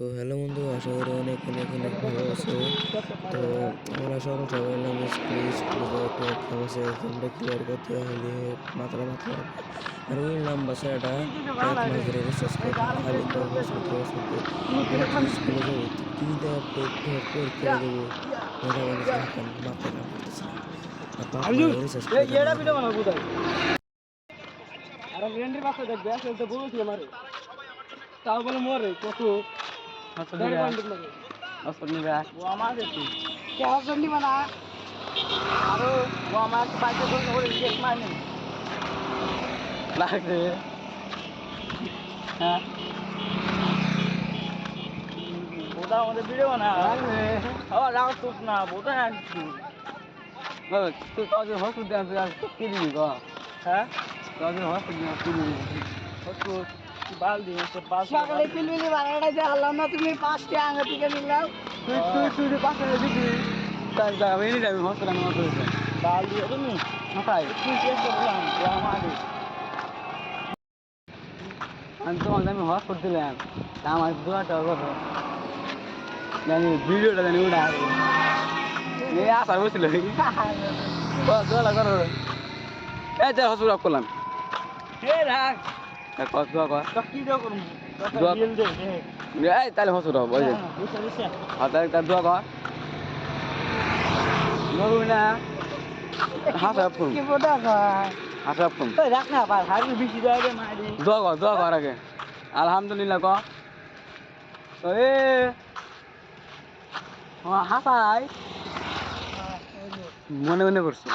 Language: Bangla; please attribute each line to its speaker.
Speaker 1: তো হ্যালো বন্ধু, আশা করি অনেক অনেক অনেক ভালো আছো। তো আমরা সকাল সকাল নামে স্কুলে যাওয়ার একটা এক্সাম আছে। এক্সামটা ক্লিয়ার করতে হলে মাথাটা মাথা লাগবে। আর ওই লম্বা ছেলেটা 1 মাস ধরে রিসার্চ করে খালি হসপিটাল বলছি স্কুলে যাবো কি দেওয়া পরীক্ষা দেবো, মেধা বলেছে এখন মাথায় কাম করতেছে না। আর বাপ মা রিসার্চ করে
Speaker 2: তাও বলে মরে কত লাগছে হ্যাঁ বোধা আমাদের ভিডিও না রাগ তুপ না বোধা তুই কাজে হসপিটাল কি দিবি গো হ্যাঁ কাজে হসপিটাল কি দিবি বাল দিয়ে সকালে পিলবিলি বানাটা যে আল্লাহ না তুমি 5 টা আঙ্গা থেকে নিলাম তুই 5 টাকা দিবি তাই যাবে নি যাবে হসপিটাল না তো বাল দিয়ে তুমি মাথায় তুই চেষ্টা করলাম ও আমারে আমি তোমার আমি হসপিটাল দিলাম আমার দোয়াটা করো জানি ভিডিওটা জানি উড়া এই আশা বসছিল দোয়াটা করো এই যে হসপিটাল করলাম রাখ কত দোয়া কর কি দোয়া করব দোয়া দিল দে এই তাহলে হসপিটাল বল যে তাহলে তার দোয়া কর নরু না হাসাব ফোন কি বড় কর হাসাব ফোন তো রাখ না ভাই হারি বেশি দেবে মারি দোয়া কর আগে আলহামদুলিল্লাহ ক তো এ হাসাই মনে মনে করছো